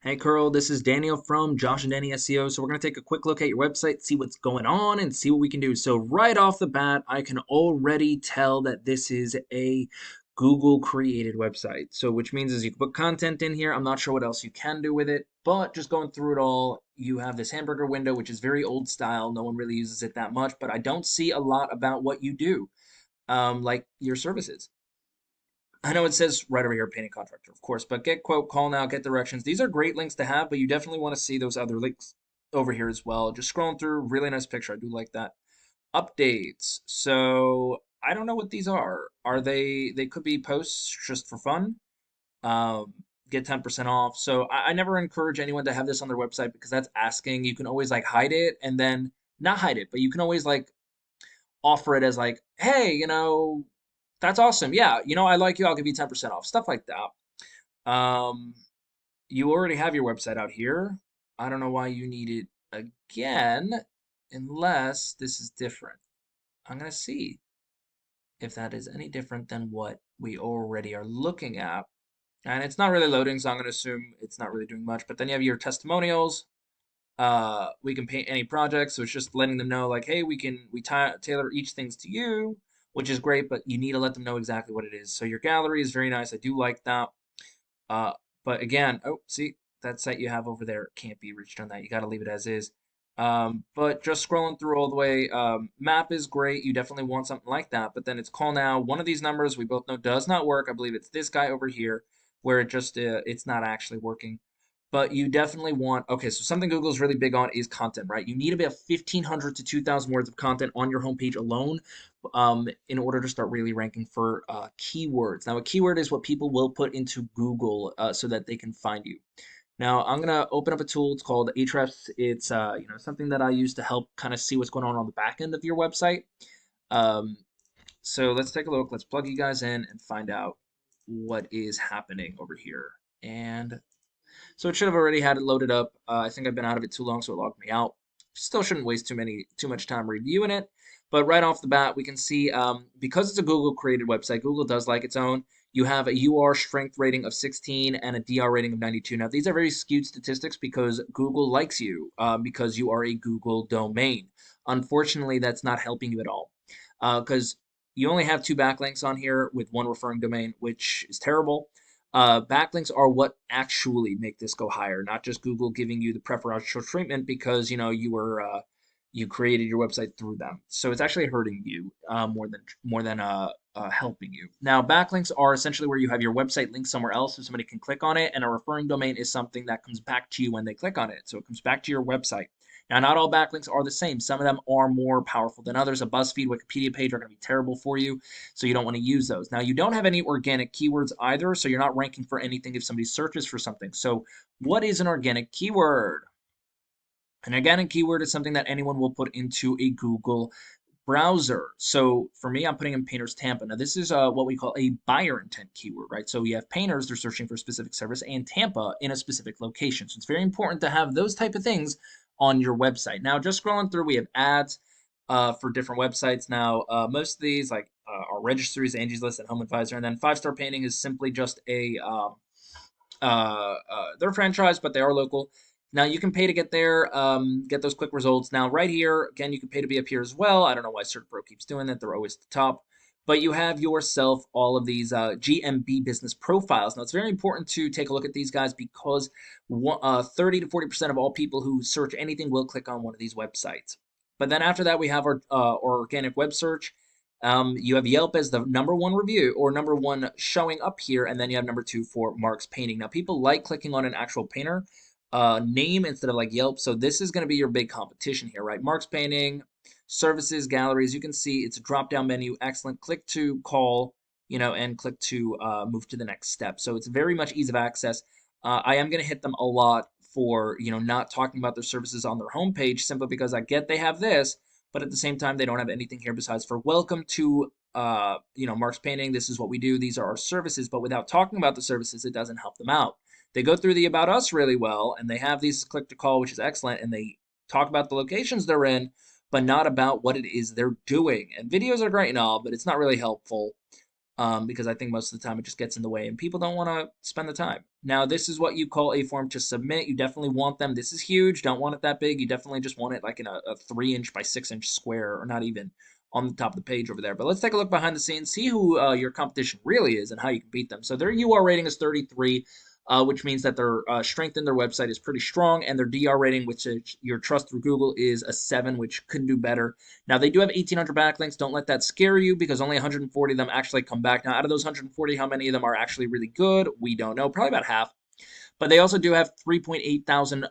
Hey Carl, this is Daniel from Josh and Danny SEO. So we're going to take a quick look at your website, see what's going on, and see what we can do. So right off the bat, I can already tell that this is a Google created website. So which means is you can put content in here. I'm not sure what else you can do with it, but just going through it all, you have this hamburger window, which is very old style. No one really uses it that much, but I don't see a lot about what you do, like your services. I know it says right over here, painting contractor, of course, but get quote, call now, get directions. These are great links to have, but you definitely want to see those other links over here as well. Just scrolling through, really nice picture. I do like that. Updates. So I don't know what these are. Are they could be posts just for fun. Um, get 10% off. So I never encourage anyone to have this on their website because that's asking. You can always like hide it and then not hide it, but you can always like offer it as like, hey, that's awesome. Yeah, I like you. I'll give you 10% off. Stuff like that. You already have your website out here. I don't know why you need it again, unless this is different. I'm going to see if that is any different than what we already are looking at. And it's not really loading, so I'm going to assume it's not really doing much. But then you have your testimonials. We can paint any project, so it's just letting them know, like, hey, we tailor each things to you, which is great, but you need to let them know exactly what it is. So your gallery is very nice. I do like that. Uh, but again, oh, see, that site you have over there can't be reached on that. You got to leave it as is. But just scrolling through all the way, map is great. You definitely want something like that. But then it's call now. One of these numbers we both know does not work. I believe it's this guy over here, where it's not actually working. But you definitely want, okay, so something Google's really big on is content, right? You need about 1,500 to 2,000 words of content on your homepage alone in order to start really ranking for keywords. Now, a keyword is what people will put into Google so that they can find you. Now, I'm gonna open up a tool. It's called Ahrefs. It's something that I use to help kind of see what's going on the back end of your website. Um, so let's take a look. Let's plug you guys in and find out what is happening over here. And so it should have already had it loaded up. I think I've been out of it too long, so it logged me out. Still shouldn't waste too much time reviewing it. But right off the bat, we can see because it's a Google created website, Google does like its own. You have a UR strength rating of 16 and a DR rating of 92. Now, these are very skewed statistics because Google likes you because you are a Google domain. Unfortunately, that's not helping you at all because you only have two backlinks on here with one referring domain, which is terrible. Backlinks are what actually make this go higher, not just Google giving you the preferential treatment because you created your website through them. So it's actually hurting you more than helping you. Now, backlinks are essentially where you have your website linked somewhere else so somebody can click on it, and a referring domain is something that comes back to you when they click on it. So it comes back to your website. Now, not all backlinks are the same. Some of them are more powerful than others. A BuzzFeed, Wikipedia page are going to be terrible for you, so you don't want to use those. Now, you don't have any organic keywords either, so you're not ranking for anything if somebody searches for something. So, what is an organic keyword? An organic keyword is something that anyone will put into a Google browser. So for me, I'm putting in painters Tampa. Now this is what we call a buyer intent keyword, right? So we have painters, they're searching for a specific service, and Tampa in a specific location. So it's very important to have those type of things on your website. Now just scrolling through, we have ads for different websites. Now most of these like are registries, Angie's List, and Home Advisor, and then Five Star Painting is simply just they're franchise, but they are local. Now you can pay to get there, get those quick results. Now right here, again, you can pay to be up here as well. I don't know why CertPro keeps doing that. They're always at the top. But you have yourself all of these GMB business profiles. Now it's very important to take a look at these guys because 30 to 40% of all people who search anything will click on one of these websites. But then after that, we have our organic web search. You have Yelp as the #1 review or #1 showing up here, and then you have #2 for Mark's Painting. Now, people like clicking on an actual painter name instead of like Yelp, so this is going to be your big competition here, right? Mark's Painting, services, galleries. You can see it's a drop-down menu. Excellent. Click to call, and click to move to the next step. So it's very much ease of access. I am going to hit them a lot for not talking about their services on their homepage simply because I get they have this, but at the same time they don't have anything here besides for welcome to Mark's Painting. This is what we do. These are our services, but without talking about the services, it doesn't help them out. They go through the About Us really well, and they have these click to call, which is excellent, and they talk about the locations they're in, but not about what it is they're doing. And videos are great and all, but it's not really helpful. because I think most of the time it just gets in the way and people don't want to spend the time. Now, this is what you call a form to submit. You definitely want them. This is huge. Don't want it that big. You definitely just want it like in a 3 inch by 6 inch square, or not even on the top of the page over there. But let's take a look behind the scenes, see who your competition really is and how you can beat them. So their UR rating is 33. Which means that their strength in their website is pretty strong, and their DR rating, which is your trust through Google, is a 7, which couldn't do better. Now, they do have 1,800 backlinks. Don't let that scare you because only 140 of them actually come back. Now, out of those 140, how many of them are actually really good? We don't know. Probably about half. But they also do have 3.8 thousand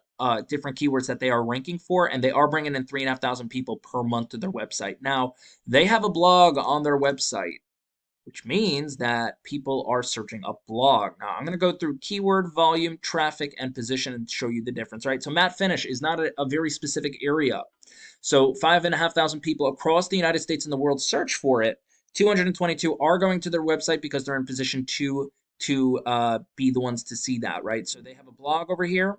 different keywords that they are ranking for, and they are bringing in 3,500 people per month to their website. Now, they have a blog on their website, which means that people are searching a blog. Now, I'm going to go through keyword, volume, traffic, and position and show you the difference, right? So matte finish is not a very specific area. So 5,500 people across the United States and the world search for it. 222 are going to their website because they're in position to be the ones to see that, right? So they have a blog over here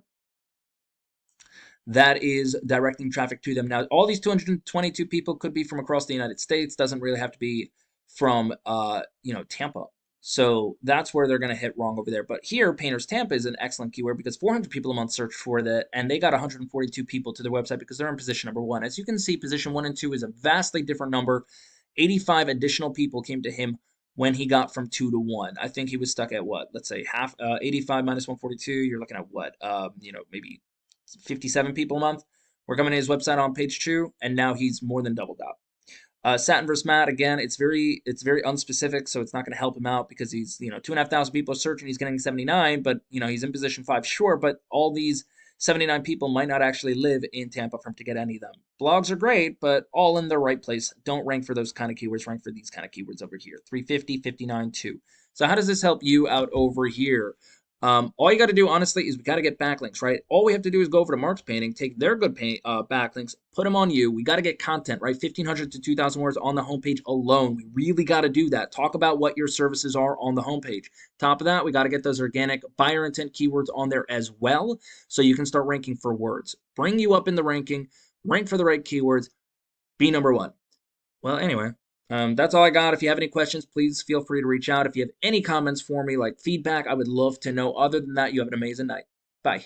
that is directing traffic to them. Now, all these 222 people could be from across the United States. Doesn't really have to be from, Tampa. So that's where they're going to hit wrong over there. But here, Painters Tampa is an excellent keyword because 400 people a month search for that, and they got 142 people to their website because they're in position number 1. As you can see, position 1 and 2 is a vastly different number. 85 additional people came to him when he got from 2 to 1. I think he was stuck at what? Let's say half, 85 minus 142. You're looking at what? Maybe 57 people a month were coming to his website on page 2, and now he's more than doubled out. Satin versus matte, again, it's very unspecific, so it's not going to help him out because he's 2,500 people are searching, he's getting 79, but he's in position 5, sure, but all these 79 people might not actually live in Tampa for him to get any of them. Blogs are great, but all in the right place. Don't rank for those kind of keywords. Rank for these kind of keywords over here. 350, 59, 2. So how does this help you out over here? All you got to do, honestly, is we got to get backlinks, right? All we have to do is go over to Mark's painting, take their good backlinks, put them on you. We got to get content, right? 1,500 to 2,000 words on the homepage alone. We really got to do that. Talk about what your services are on the homepage. Top of that, we got to get those organic buyer intent keywords on there as well, so you can start ranking for words. Bring you up in the ranking, rank for the right keywords, be number 1. Well, anyway, that's all I got. If you have any questions, please feel free to reach out. If you have any comments for me, like feedback, I would love to know. Other than that, you have an amazing night. Bye.